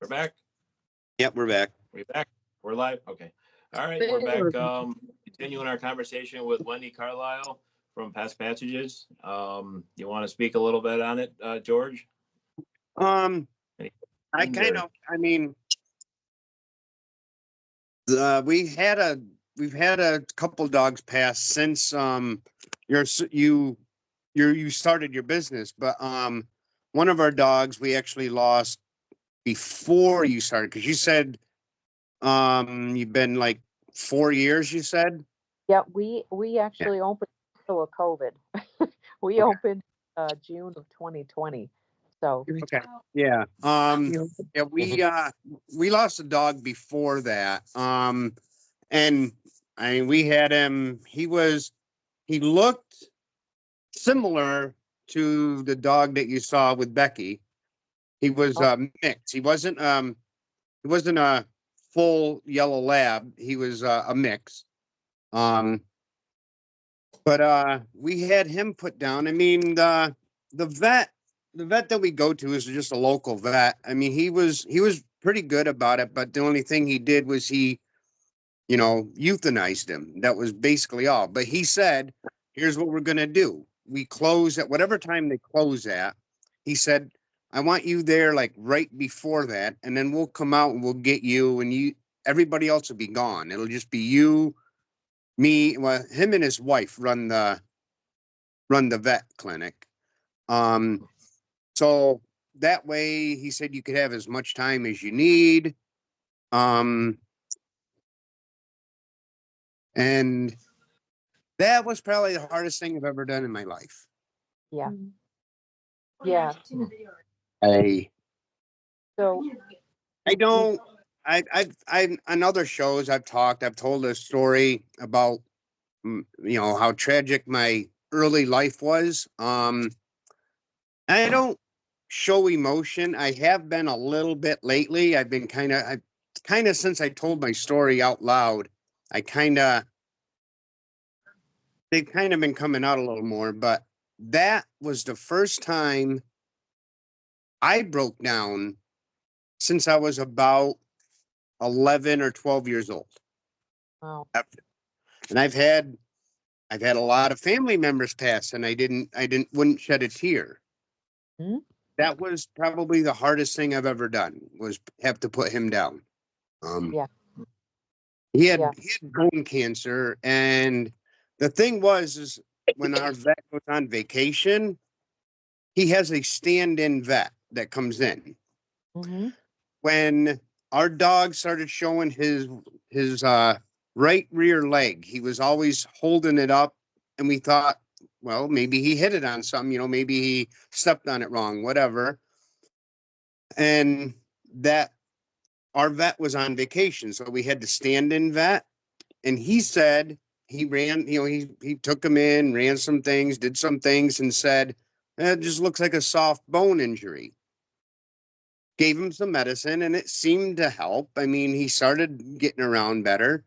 We're back. Yep, we're back. We're back. We're live. Okay. All right, we're back. Continuing our conversation with Wendy Carlisle from Past Passages. You want to speak a little bit on it, George? I mean, we've had a couple dogs pass since you started your business, but one of our dogs we actually lost before you started, because you said you've been like 4 years, you said. Yeah, we actually opened until COVID. We opened June of 2020. So Okay. Yeah. Yeah, we lost a dog before that. And I mean, we had him, he looked similar to the dog that you saw with Becky. He was mixed. He wasn't a full yellow lab. He was a mix. But we had him put down. I mean, the vet that we go to is just a local vet. I mean, he was pretty good about it, but the only thing he did was he, euthanized him. That was basically all. But he said, here's what we're going to do. We close at whatever time they close at. He said, I want you there like right before that, and then we'll come out and we'll get you, and everybody else will be gone. It'll just be you, me, well, him and his wife run the vet clinic. So that way he said you could have as much time as you need. And that was probably the hardest thing I've ever done in my life. yeah. Yeah. I've on other shows I've told a story about, how tragic my early life was. I don't show emotion. I have been a little bit lately. I've been kind of since I told my story out loud, they've kind of been coming out a little more, but that was the first time I broke down since I was about 11 or 12 years old. Wow. And I've had a lot of family members pass, and I wouldn't shed a tear. Hmm? That was probably the hardest thing I've ever done, was have to put him down. Yeah. He had bone cancer, and the thing is when our vet goes on vacation, he has a stand-in vet that comes in. Mm-hmm. When our dog started showing his right rear leg, he was always holding it up, and we thought, well, maybe he hit it on something, maybe he stepped on it wrong, whatever. And that our vet was on vacation, so we had to stand in vet. And he said he ran, he took him in, ran some things, did some things, and said, it just looks like a soft bone injury. Gave him some medicine, and it seemed to help. I mean, he started getting around better,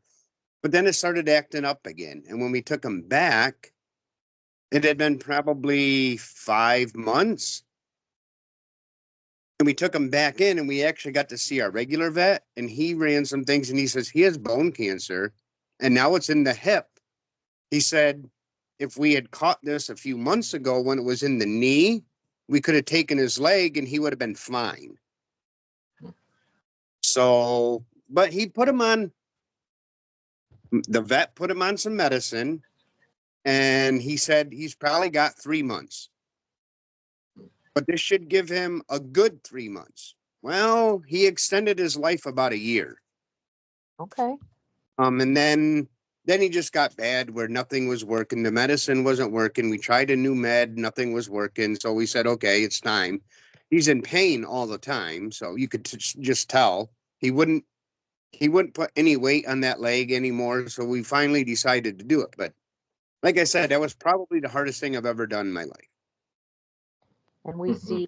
but then it started acting up again. And when we took him back, it had been probably 5 months. And we took him back in, and we actually got to see our regular vet, and he ran some things, and he says he has bone cancer, and now it's in the hip. He said, if we had caught this a few months ago when it was in the knee, we could have taken his leg and he would have been fine. So, but he put him on, the vet put him on some medicine, and he said he's probably got 3 months. But this should give him a good 3 months. Well, he extended his life about a year. Okay. And then he just got bad where nothing was working. The medicine wasn't working. We tried a new med, nothing was working. So we said, okay, it's time. He's in pain all the time, so you could just tell. He wouldn't put any weight on that leg anymore. So we finally decided to do it. But like I said, that was probably the hardest thing I've ever done in my life. And we see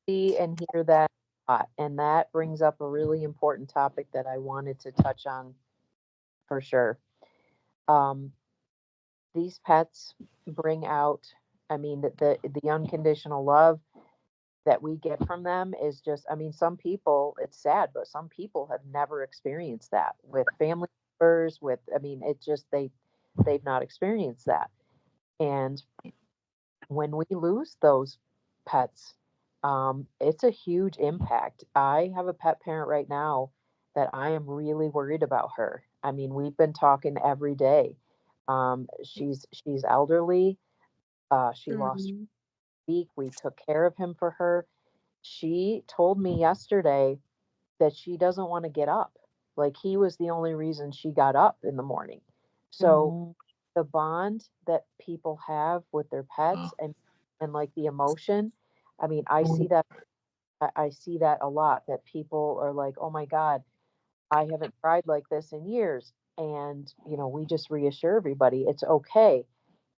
and hear that a lot. And that brings up a really important topic that I wanted to touch on for sure. These pets bring out, I mean, the unconditional love. that we get from them is just, I mean, some people, it's sad, but some people have never experienced that with family members, with, I mean, it just, they've not experienced that. And when we lose those pets, it's a huge impact. I have a pet parent right now that I am really worried about her. I mean, we've been talking every day. She's elderly. She lost Mhm. a week. We took care of him for her. She told me yesterday that she doesn't want to get up. Like he was the only reason she got up in the morning. So Mhm. the bond that people have with their pets and like the emotion, I mean, I see that I see that a lot, that people are like, "Oh my God, I haven't cried like this in years." And, you know, we just reassure everybody it's okay.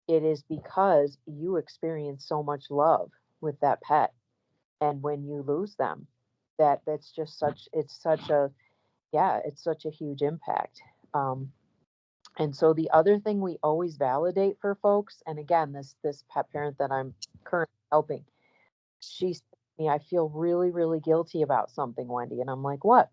It is because you experience so much love with that pet. And when you lose them, that's just such, it's such a, yeah, it's such a huge impact. Um, and so the other thing we always validate for folks, and again, this pet parent that I'm currently helping, she said to me, I feel really, really guilty about something, Wendy. And I'm like, what?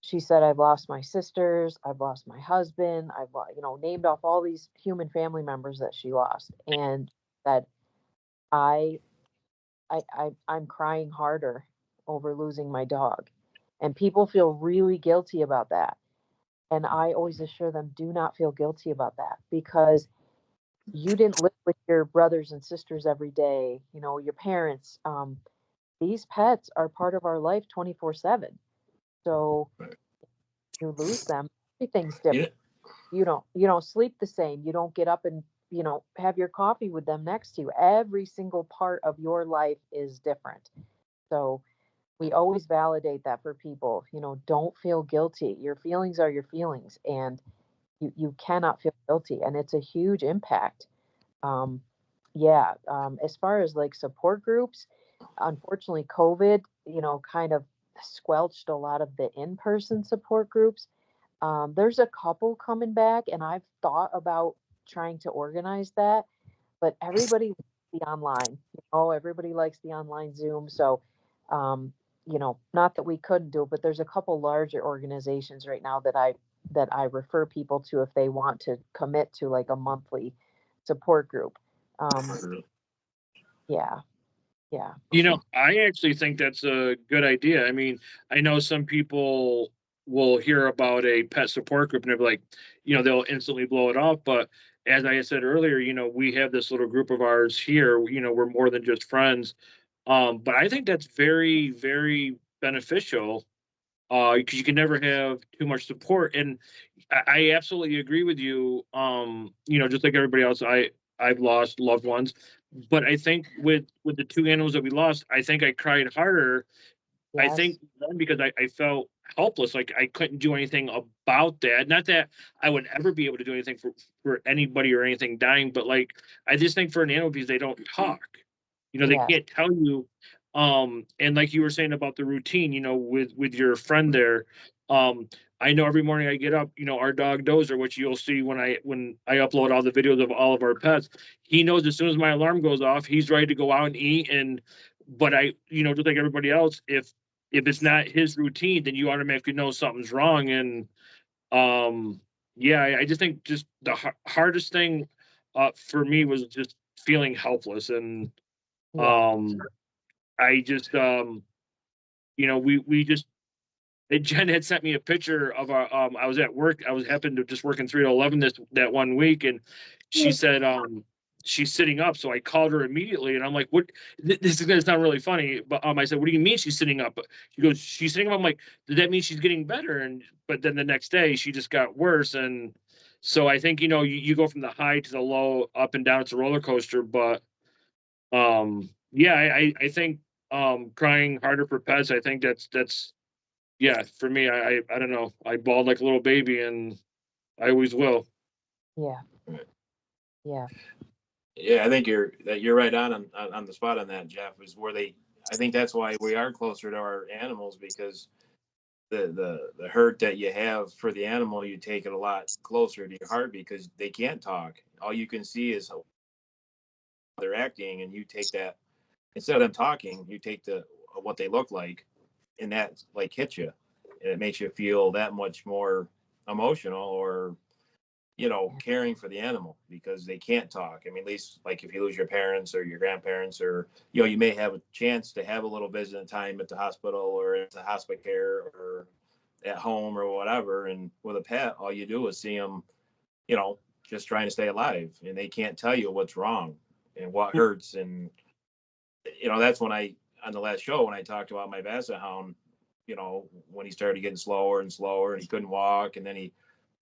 She said, I've lost my sisters, I've lost my husband, you know, named off all these human family members that she lost. And that I, I'm crying harder over losing my dog. And people feel really guilty about that. And I always assure them, do not feel guilty about that because you didn't live with your brothers and sisters every day, you know, your parents. These pets are part of our life 24/7. So you lose them, everything's Yeah. different. You don't sleep the same. You don't get up and, you know, have your coffee with them next to you. Every single part of your life is different. So we always validate that for people. You know, don't feel guilty. Your feelings are your feelings, and you cannot feel guilty. And it's a huge impact. Um, yeah. As far as like support groups, unfortunately, COVID, you know, kind of squelched a lot of the in-person support groups. There's a couple coming back, and I've thought about trying to organize that, but everybody likes the online. You know, everybody likes the online Zoom. So, you know, not that we couldn't do it, but there's a couple larger organizations right now that I refer people to if they want to commit to like a monthly support group. Um, yeah, yeah, You know, I actually think that's a good idea. I mean, I know some people will hear about a pet support group and they're like, they'll instantly blow it off. But as I said earlier, we have this little group of ours here, we're more than just friends. But I think that's very, very beneficial because you can never have too much support. And I absolutely agree with you. Just like everybody else, I've lost loved ones, but I think with the two animals that we lost, I think I cried harder. I yes, think one because I felt helpless, like I couldn't do anything about that. Not that I would ever be able to do anything for anybody or anything dying, but like I just think for an animal because they don't talk, they yes, can't tell you. And like you were saying about the routine, with your friend there, I know every morning I get up, our dog Dozer, which you'll see when I upload all the videos of all of our pets. He knows as soon as my alarm goes off, he's ready to go out and eat. And but I, just like everybody else, if it's not his routine, then you automatically know something's wrong. And um, yeah, I just think just the hardest thing for me was just feeling helpless. And yeah, um, I just we just Jen had sent me a picture of our I was at work. I was happened to just working 3 to 11 that one week, and she said she's sitting up. So I called her immediately, and I'm like, "What? This is gonna sound really funny." But I said, "What do you mean she's sitting up?" She goes, "She's sitting up." I'm like, "Did that mean she's getting better?" And but then the next day she just got worse. And so I think you go from the high to the low, up and down. It's a roller coaster. But yeah, I think crying harder for pets. I think that's yeah, for me, I don't know. I bawled like a little baby, and I always will. yeah, yeah, Yeah, I think you're right on the spot on that, Jeff. Is where they. I think that's why we are closer to our animals because the hurt that you have for the animal, you take it a lot closer to your heart because they can't talk. All you can see is how they're acting, and you take that instead of them talking, you take what they look like, and that like hits you, and it makes you feel that much more emotional, or caring for the animal, because they can't talk. I mean, at least like if you lose your parents or your grandparents, or you may have a chance to have a little visit time at the hospital or at the hospice care or at home or whatever. And with a pet, all you do is see them, just trying to stay alive, and they can't tell you what's wrong and what hurts. And that's when on the last show, when I talked about my basset hound, when he started getting slower and slower and he couldn't walk, and then he,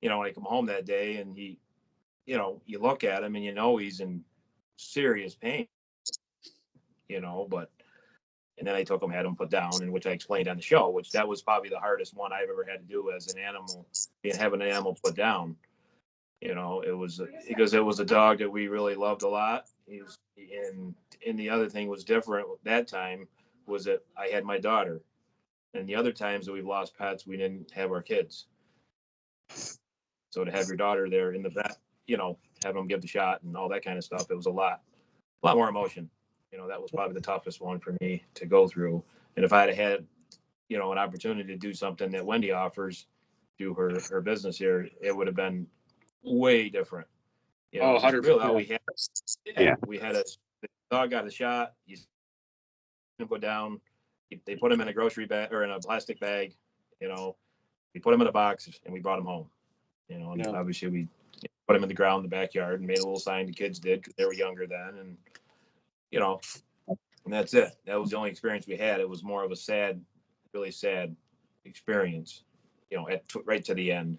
when I come home that day and he, you look at him and he's in serious pain, but, and then I took him, had him put down, and which I explained on the show, which that was probably the hardest one I've ever had to do as an animal, having an animal put down. It was because it was a dog that we really loved a lot. He was, and the other thing was different that time was that I had my daughter, and the other times that we've lost pets, we didn't have our kids. So to have your daughter there in the vet, have them give the shot and all that kind of stuff, it was a lot more emotion. That was probably the toughest one for me to go through. And if I had an opportunity to do something that Wendy offers, do her business here, it would have been way different. 100%. Really all we had. Yeah. We had the dog got a shot. He's gonna go down. They put him in a grocery bag or in a plastic bag. We put him in a box and we brought him home. And obviously we put him in the ground in the backyard and made a little sign. The kids did because they were younger then, and and that's it. That was the only experience we had. It was more of a sad, really sad experience. Right to the end.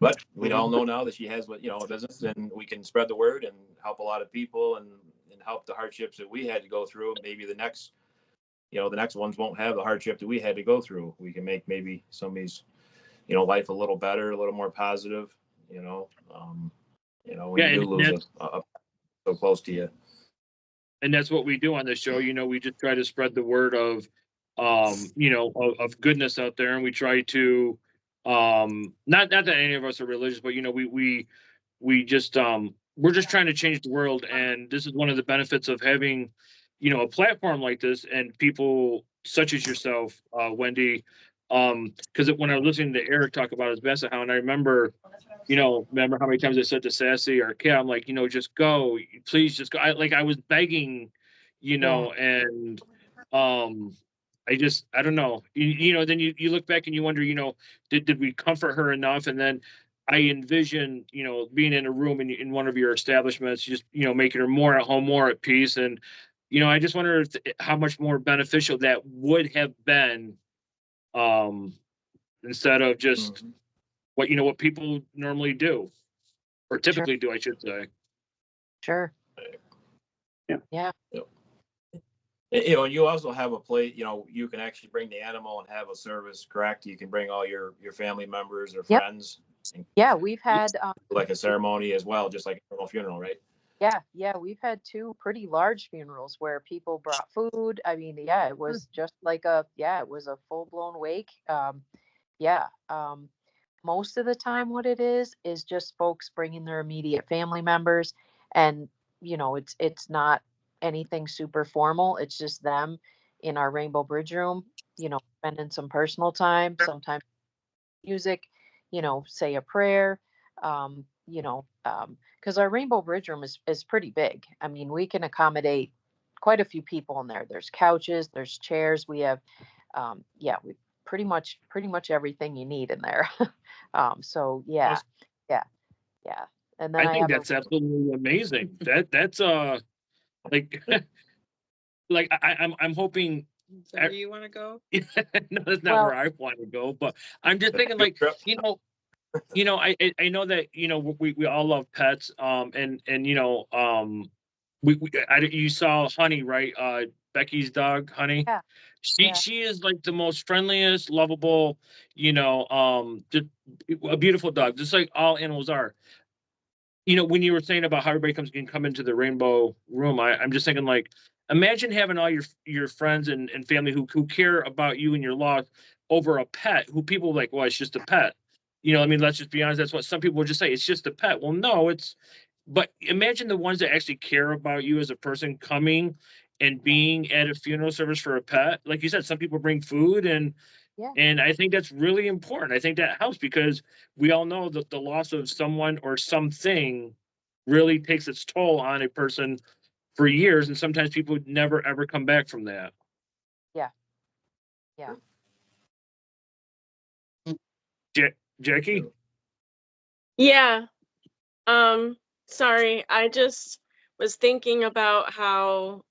But we all know now that she has a business, and we can spread the word and help a lot of people, and help the hardships that we had to go through. Maybe the next ones won't have the hardship that we had to go through. We can make maybe somebody's, life a little better, a little more positive, when you do lose a so close to you. And that's what we do on this show. We just try to spread the word of goodness out there, and we try to, not that any of us are religious, but we just we're just trying to change the world. And this is one of the benefits of having a platform like this and people such as yourself, Wendy, because when I was listening to Eric talk about his basset hound, I remember how many times I said to Sassy or Kay, I'm like, just go, please just go. I was begging, and I don't know, then you look back and you wonder, did we comfort her enough? And then I envision, being in a room in one of your establishments, just, making her more at home, more at peace. And, I just wonder how much more beneficial that would have been, instead of just what people normally do, or typically do, I should say. Sure. Yeah. And you also have a place, you can actually bring the animal and have a service, correct? You can bring all your family members or friends. Yeah, we've had like a ceremony as well, just like a normal funeral, right? Yeah, we've had 2 pretty large funerals where people brought food. I mean, yeah, it was just like it was a full-blown wake. Most of the time what it is just folks bringing their immediate family members, and it's not anything super formal. It's just them in our Rainbow Bridge room, spending some personal time, sometimes music, say a prayer, because our Rainbow Bridge room is pretty big. I mean, we can accommodate quite a few people in there. There's couches, there's chairs. We have, we pretty much everything you need in there. So yeah. And then I think that's absolutely amazing. That's like like I'm hoping. So where you want to go? No, that's not where I want to go. But I'm just thinking, like, I know that we all love pets. And you saw Honey, right? Becky's dog, Honey. Yeah. She is like the most friendliest, lovable, just a beautiful dog, just like all animals are. When you were saying about how everybody can come into the Rainbow room, I'm just thinking, like, imagine having all your friends and family who care about you and your loss over a pet, who people like, well, it's just a pet. I mean, let's just be honest. That's what some people would just say. It's just a pet. Well, no, But imagine the ones that actually care about you as a person coming and being at a funeral service for a pet. Like you said, some people bring food, and Yeah. I think that's really important. I think that helps because we all know that the loss of someone or something really takes its toll on a person for years, and sometimes people never ever come back from that. Yeah. Yeah. Jackie? Yeah. Sorry, I just was thinking about how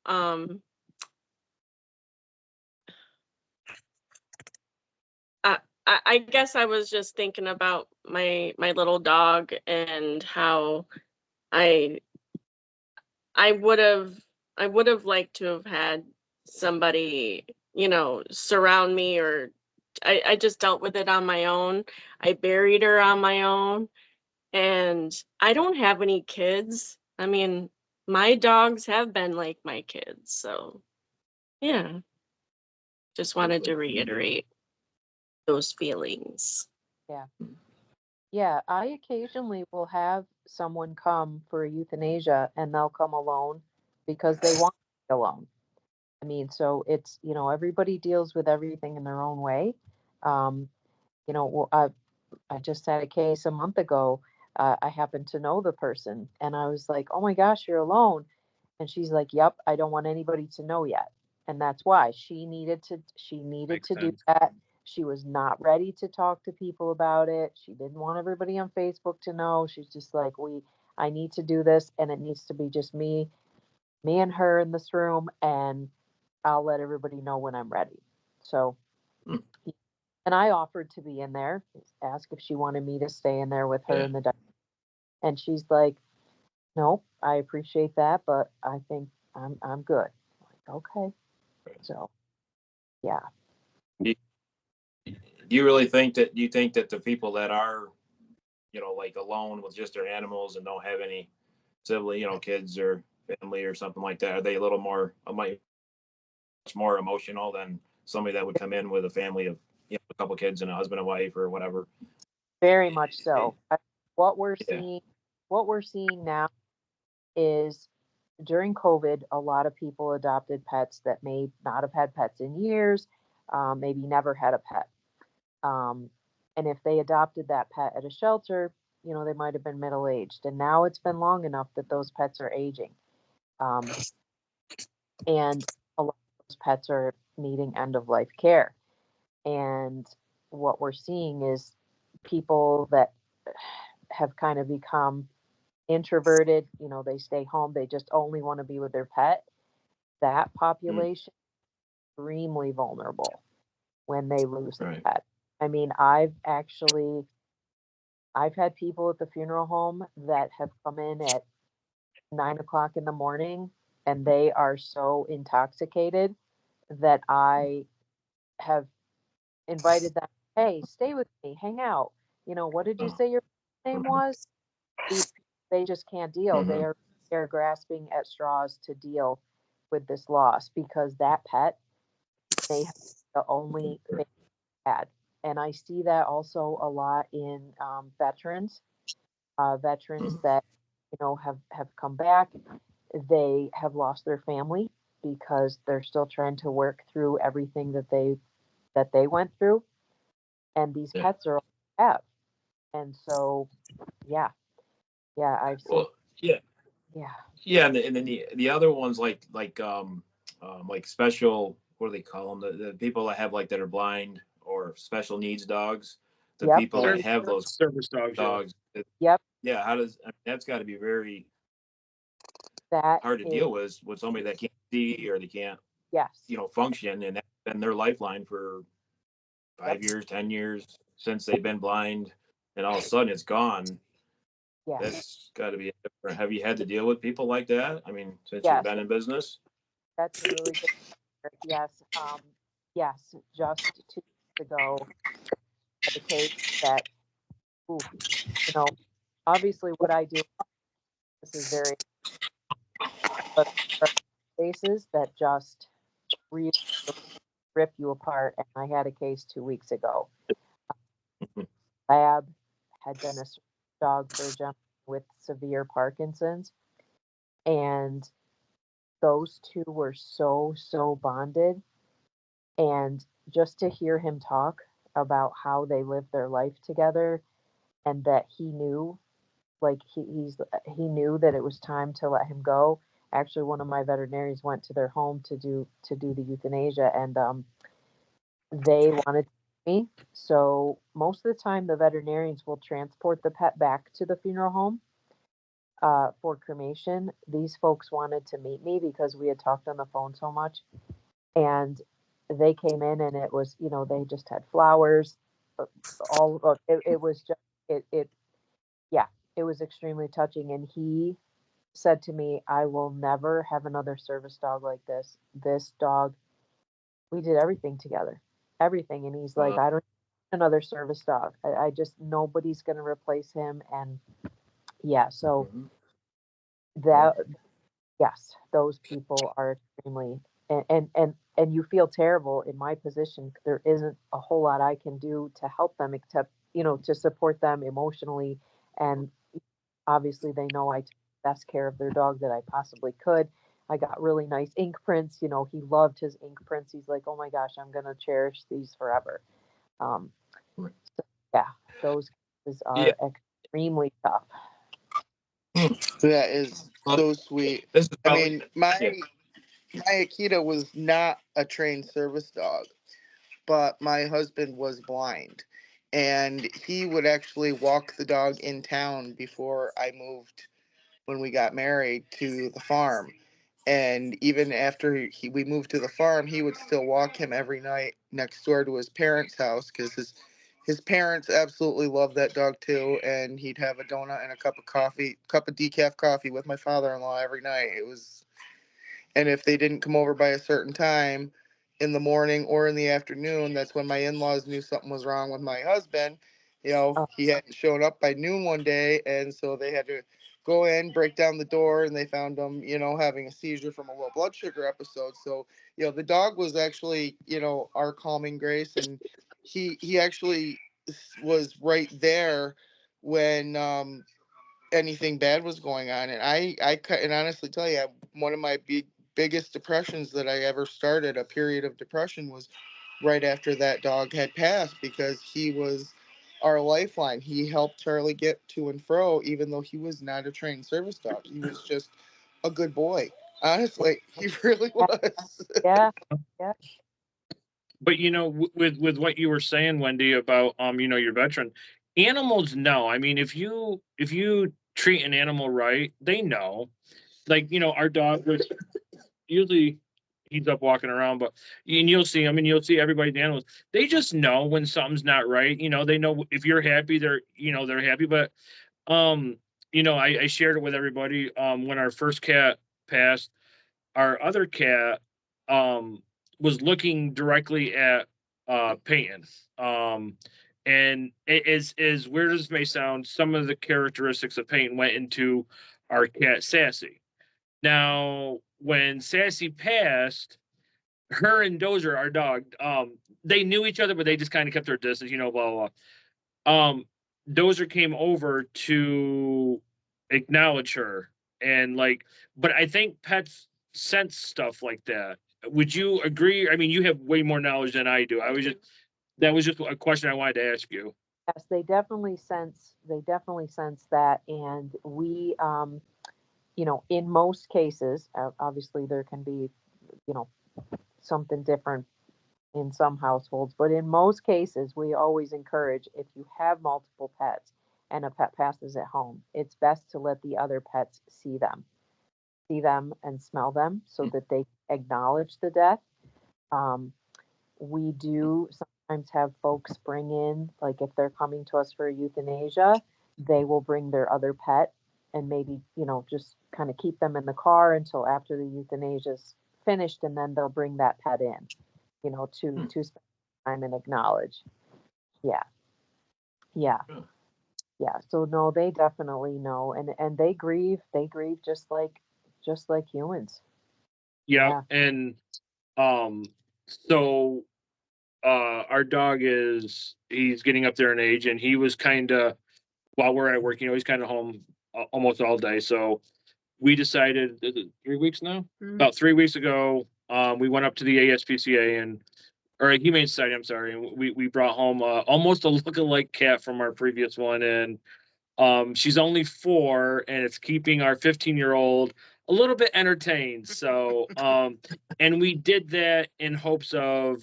I guess I was just thinking about my little dog and how I I would have liked to have had somebody, surround me, or I just dealt with it on my own. I buried her on my own, and I don't have any kids. I mean, my dogs have been like my kids, so yeah, just wanted to reiterate those feelings. Yeah. Yeah. I occasionally will have someone come for euthanasia and they'll come alone because they want to be alone. I mean, so it's, everybody deals with everything in their own way. Um, well, I just had a case a month ago. I happened to know the person and I was like, oh my gosh, you're alone. And she's like, yep, I don't want anybody to know yet. And that's why she needed Makes to do sense. that. She was not ready to talk to people about it. She didn't want everybody on Facebook to know. She's just like, I need to do this and it needs to be just me and her in this room, and I'll let everybody know when I'm ready. So, Hmm. and I offered to be in there, ask if she wanted me to stay in there with her Yeah. in the and she's like, nope, I appreciate that, but I think I'm good. I'm like, okay. So yeah. Do you really think that the people that are, like alone with just their animals and don't have any sibling, kids or family or something like that, are they a little more, much more emotional than somebody that would come in with a family of, a couple kids and a husband and wife or whatever? Very much so. What we're Yeah. seeing, what we're seeing now is during COVID, a lot of people adopted pets that may not have had pets in years, maybe never had a pet. Um, and if they adopted that pet at a shelter, they might have been middle aged. And now it's been long enough that those pets are aging. Um, and a lot of those pets are needing end of life care. And what we're seeing is people that have kind of become introverted, they stay home, they just only want to be with their pet. That population is extremely vulnerable when they lose their Right. pet. I mean, I've had people at the funeral home that have come in at 9 o'clock in the morning and they are so intoxicated that I have invited them, hey, stay with me, hang out. What did you Oh. say your name was? These they just can't deal. Mhm. They're grasping at straws to deal with this loss because that pet may have the only thing they had. And I see that also a lot in veterans, veterans that have come back. They have lost their family because they're still trying to work through everything that they went through, and these Yeah. pets are all they have. And so, yeah, yeah, I've seen, Well, yeah. yeah, Yeah, and then the other ones like special, what do they call them? The people that have that are blind or special needs dogs. The yep, people that have those Service dogs, yeah. dogs. yep, Yeah, that's got to be very that hard to is, deal with somebody that can't see or they can't yes, function, and that's been their lifeline for yep, 5 years, 10 years since they've been blind, and all of a sudden it's gone. yeah, That's got to be different. Have you had to deal with people like that? I mean, since you've yes, been in business. that's a really good, yes, yes, just 2 weeks ago, I had a case that, ooh, you know, obviously what I do, this is very, but there are cases that just really rip you apart. And I had a case 2 weeks ago. Lab had been a dog for a gentleman with severe Parkinson's. And those two were so bonded. And just to hear him talk about how they lived their life together, and that he knew, like he knew that it was time to let him go. Actually, one of my veterinarians went to their home to do the euthanasia, and they wanted me. So most of the time, the veterinarians will transport the pet back to the funeral home for cremation. These folks wanted to meet me because we had talked on the phone so much, and they came in, and it was, they just had flowers, all of it was just it yeah, it was extremely touching. And he said to me, I will never have another service dog like this. This dog, we did everything together, everything. And he's like, I don't need another service dog. I just, nobody's going to replace him. And yeah, so that, yes, those people are extremely, and you feel terrible in my position. There isn't a whole lot I can do to help them, except, to support them emotionally. And obviously they know I took the best care of their dog that I possibly could. I got really nice ink prints. He loved his ink prints. He's like, oh my gosh, I'm going to cherish these forever. So yeah, those cases are extremely tough. That is so sweet. This is I probably, mean, my Akita was not a trained service dog, but my husband was blind, and he would actually walk the dog in town before I moved when we got married to the farm. And even after we moved to the farm, he would still walk him every night next door to his parents' house, because his parents absolutely loved that dog too. And he'd have a donut and a cup of decaf coffee with my father-in-law every night. And if they didn't come over by a certain time in the morning or in the afternoon, that's when my in-laws knew something was wrong with my husband. He hadn't shown up by noon one day, and so they had to go in, break down the door, and they found him, having a seizure from a low blood sugar episode. So, the dog was actually, our calming grace, and he actually was right there when anything bad was going on. And I can honestly tell you, one of my biggest depressions that I ever started, a period of depression, was right after that dog had passed, because he was our lifeline. He helped Charlie get to and fro, even though he was not a trained service dog. He was just a good boy. Honestly, he really was. Yeah. But with what you were saying, Wendy, about your veteran, animals know. I mean, if you treat an animal right, they know. Like, our dog was usually, he's up walking around, but you'll see him, and you'll see everybody's animals. They just know when something's not right. They know if you're happy, they're happy. But I shared it with everybody. When our first cat passed, our other cat was looking directly at Peyton. And as weird as it may sound, some of the characteristics of Peyton went into our cat Sassy. Now, when Sassy passed, her and Dozer, our dog, they knew each other, but they just kind of kept their distance, blah, blah, blah. Dozer came over to acknowledge her, and but I think pets sense stuff like that. Would you agree? I mean, you have way more knowledge than I do. That was just a question I wanted to ask you. Yes, they definitely sense that. And we, in most cases, obviously there can be, something different in some households, but in most cases, we always encourage, if you have multiple pets and a pet passes at home, it's best to let the other pets see them and smell them, so that they acknowledge the death. We do sometimes have folks bring in, like if they're coming to us for euthanasia, they will bring their other pet, and maybe, just kind of keep them in the car until after the euthanasia is finished, and then they'll bring that pet in, to spend time and acknowledge. Yeah. So no, they definitely know, and they grieve just like humans. Yeah. And so our dog he's getting up there in age, and he was kind of, while we're at work, he's kind of home almost all day. So we decided 3 weeks now, about 3 weeks ago, we went up to the ASPCA or Humane Society, I'm sorry, and we brought home almost a lookalike cat from our previous one, and she's only 4, and it's keeping our 15-year-old a little bit entertained. So, and we did that in hopes of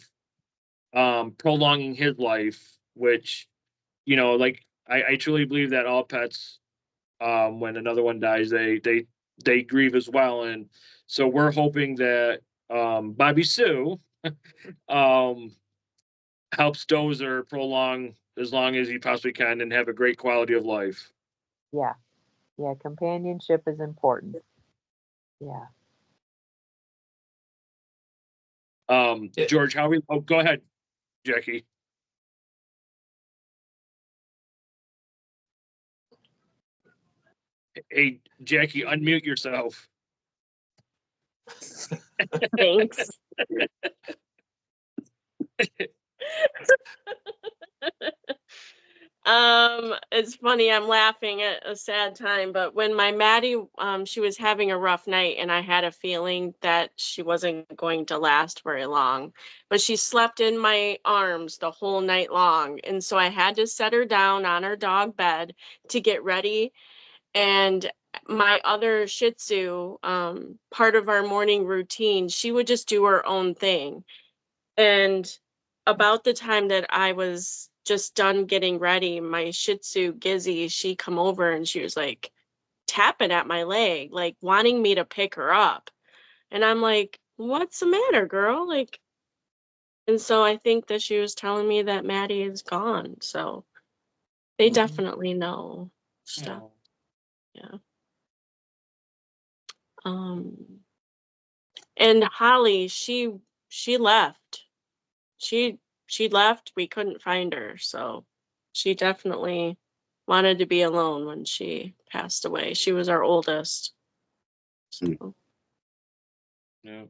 prolonging his life, which, you know, like I truly believe that all pets, when another one dies, they grieve as well, and so we're hoping that Bobby Sue helps Dozer prolong as long as he possibly can and have a great quality of life. Yeah. Yeah. Companionship is important. Yeah. George, how we? Oh, go ahead, Jackie. Hey, Jackie, unmute yourself. Thanks. It's funny, I'm laughing at a sad time, but when my Maddie, she was having a rough night and I had a feeling that she wasn't going to last very long, but she slept in my arms the whole night long. And so I had to set her down on her dog bed to get ready. And my other Shih Tzu, part of our morning routine, she would just do her own thing. And about the time that I was just done getting ready, my Shih Tzu Gizzy, she come over and she was like tapping at my leg, like wanting me to pick her up. And I'm like, what's the matter, girl? Like, and so I think that she was telling me that Maddie is gone. So they definitely know stuff. Oh. Yeah. And Holly, she left. She left. We couldn't find her, so she definitely wanted to be alone when she passed away. She was our oldest. So. Yeah.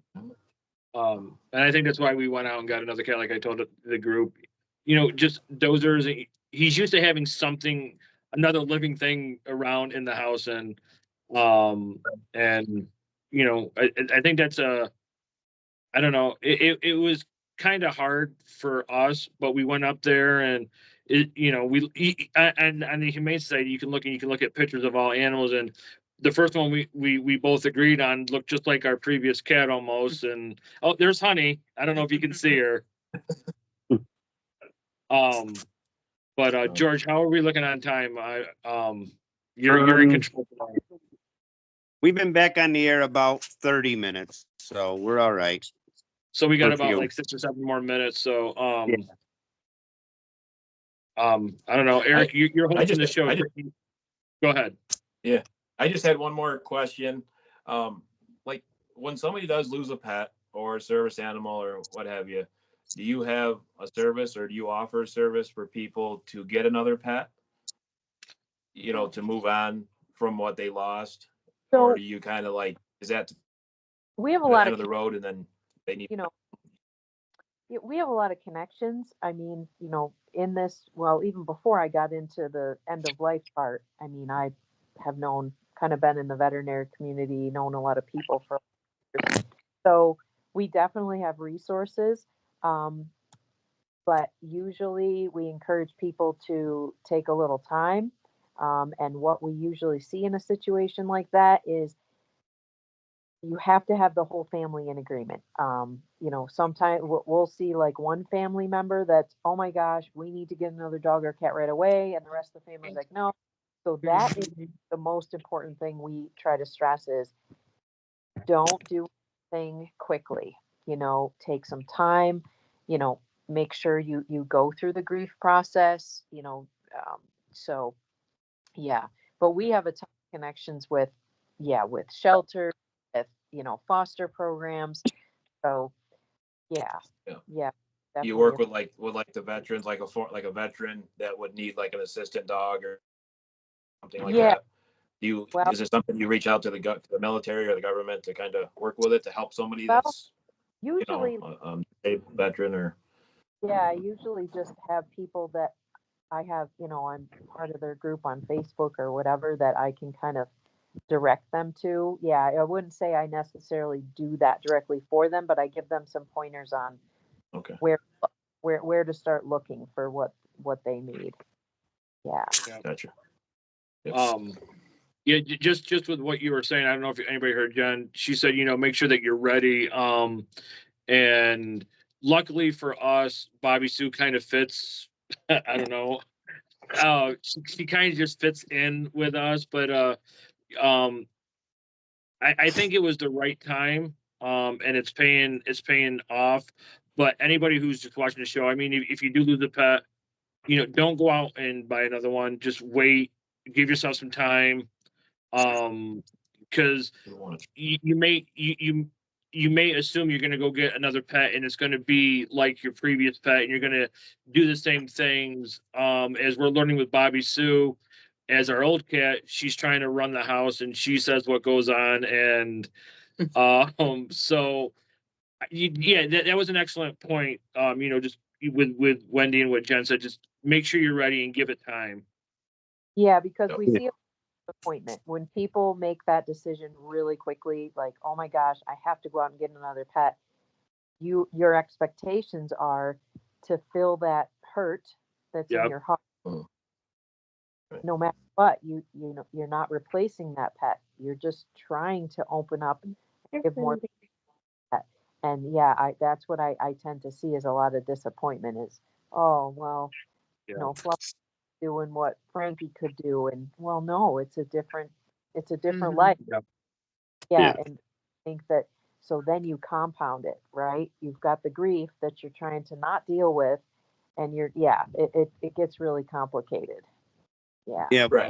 And I think that's why we went out and got another cat, like I told the group. You know, just Dozer's. He's used to having something, another living thing around in the house, and you know, I think that's I don't know. It was kind of hard for us, but we went up there and you know, and on the Humane Society, you can look at pictures of all animals, and the first one we both agreed on looked just like our previous cat almost. And oh, there's Honey. I don't know if you can see her. But George, how are we looking on time? You're in control. We've been back on the air about 30 minutes, so we're all right. So we got about Perfume. like 6 or 7 more minutes. So Yeah. I don't know, Eric, you're hosting the show. Go ahead. Yeah, I just had one more question. Like when somebody does lose a pet or a service animal or what have you, do you have a service or do you offer a service for people to get another pet? You know, to move on from what they lost, or So do you kind of like, is that we have a the lot end of, of the road and then they need? you know, we have a lot of connections. I mean, in this, well, even before I got into the end of life part, I mean, I have kind of been in the veterinary community, known a lot of people for years. So we definitely have resources. But usually we encourage people to take a little time. And what we usually see in a situation like that is you have to have the whole family in agreement. Sometimes we'll see like one family member that's, oh my gosh, we need to get another dog or cat right away. And the rest of the family's like, no. So that is the most important thing we try to stress is don't do anything quickly, take some time, make sure you go through the grief process, so yeah, but we have a ton of connections with shelter, with, foster programs. So yeah, Yeah. yeah, You definitely. work with the veterans, like a veteran that would need like an assistant dog or something like Yeah, that. well, Is it something you reach out to the military or the government to kind of work with it to help somebody well, that's, usually, a veteran or? yeah, I usually just have people that I have, I'm part of their group on Facebook or whatever that I can kind of direct them to. Yeah, I wouldn't say I necessarily do that directly for them, but I give them some pointers on Okay. where to start looking for what they need. Yeah. Gotcha. Yep. Yeah, just with what you were saying, I don't know if anybody heard Jen. She said, make sure that you're ready. And luckily for us, Bobby Sue kind of fits. I don't know. She kind of just fits in with us, but I think it was the right time. And it's paying off. But anybody who's just watching the show, I mean, if you do lose a pet, don't go out and buy another one. Just wait, give yourself some time. Because you may assume you're going to go get another pet and it's going to be like your previous pet and you're going to do the same things. As we're learning with Bobby Sue, as our old cat, she's trying to run the house and she says what goes on. And so yeah, that was an excellent point. Just with Wendy and what Jen said, just make sure you're ready and give it time. Yeah, because we see appointment when people make that decision really quickly, like, oh my gosh, I have to go out and get another pet. Your expectations are to fill that hurt that's in your heart. No matter what, you're not replacing that pet. You're just trying to open up and give more. And yeah, that's what I tend to see is a lot of disappointment is, oh well, Fluff doing what Frankie could do, and well, no, it's a different life. Yeah, and I think that so then you compound it, right? You've got the grief that you're trying to not deal with, and it gets really complicated. Yeah. Yeah. Right.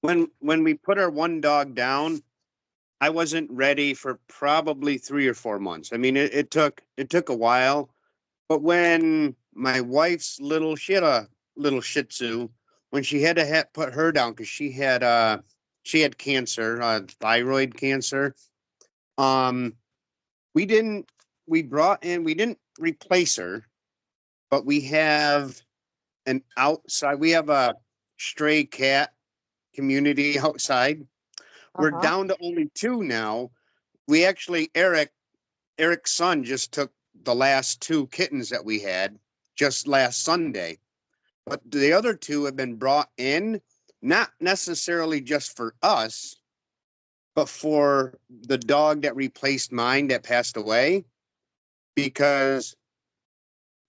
When we put our one dog down, I wasn't ready for probably 3 or 4 months. I mean, it took a while, but when my wife's she had a little Shih Tzu, when she had to put her down because she had cancer, thyroid cancer. We didn't replace her, but we have we have a stray cat community outside. We're down to only 2 now. We actually, Eric's son just took the last 2 kittens that we had just last Sunday. But the other 2 have been brought in, not necessarily just for us, but for the dog that replaced mine that passed away, because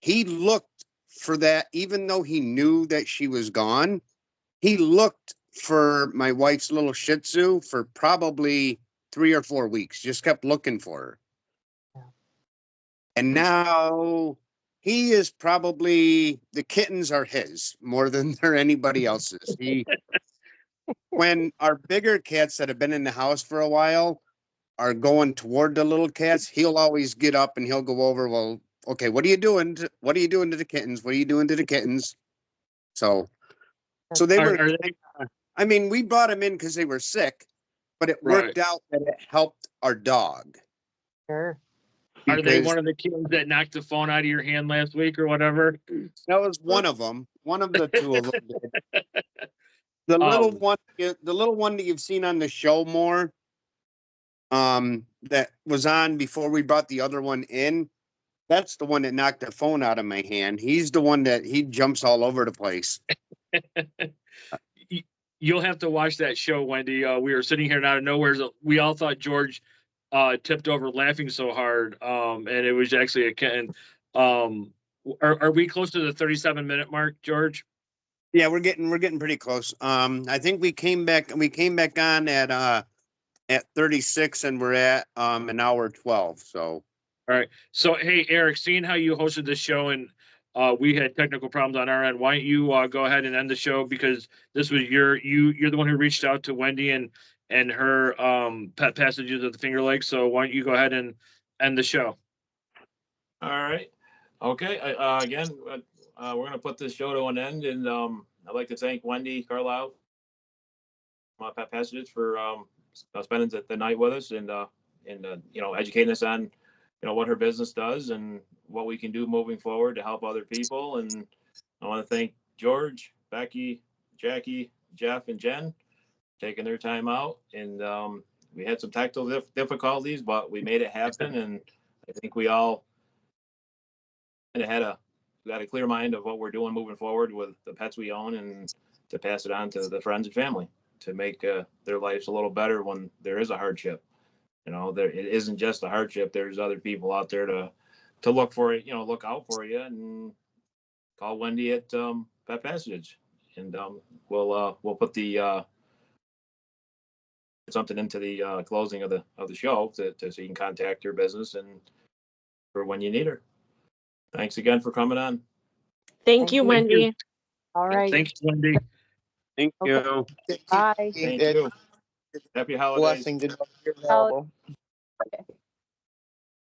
he looked for that, even though he knew that she was gone, he looked for my wife's little Shih Tzu for probably 3 or 4 weeks, just kept looking for her. And now he is probably, the kittens are his more than they're anybody else's. When our bigger cats that have been in the house for a while are going toward the little cats, he'll always get up and he'll go over, well, okay, what are you doing? What are you doing to the kittens? What are you doing to the kittens? So they were, I mean, we brought them in because they were sick, but it worked out that it helped our dog. Sure. Are they one of the kids that knocked the phone out of your hand last week or whatever? That was one of them. One of the 2 of them did. The little one that you've seen on the show more, that was on before we brought the other one in. That's the one that knocked the phone out of my hand. He's the one that he jumps all over the place. You'll have to watch that show, Wendy. We were sitting here and out of nowhere. We all thought George tipped over laughing so hard. And it was actually a kitten. Are we close to the 37-minute mark, George? Yeah, we're getting pretty close. I think we came back on at 36 and we're at an hour 12. So all right. So hey, Eric, seeing how you hosted this show and we had technical problems on our end, why don't you go ahead and end the show, because this was you're the one who reached out to Wendy and her pet passages of the Finger Lakes. So why don't you go ahead and end the show? All right. Okay. Again, we're going to put this show to an end, and I'd like to thank Wendy Carlisle, Pet Passages, for spending the night with us and educating us on what her business does and what we can do moving forward to help other people. And I want to thank George, Becky, Jackie, Jeff, and Jen taking their time out. And we had some technical difficulties, but we made it happen. And I think we all got a clear mind of what we're doing moving forward with the pets we own, and to pass it on to the friends and family to make their lives a little better when there is a hardship. You know, it isn't just a hardship. There's other people out there to look for it, look out for you, and call Wendy at Pet Passage, and we'll put the something into the closing of the show so you can contact her business and for when you need her. Thanks again for coming on. Thank you, Wendy. All right. Thanks, Wendy. Thank Okay. you. Bye. Thank It's you. Happy holidays. blessing to know you're available.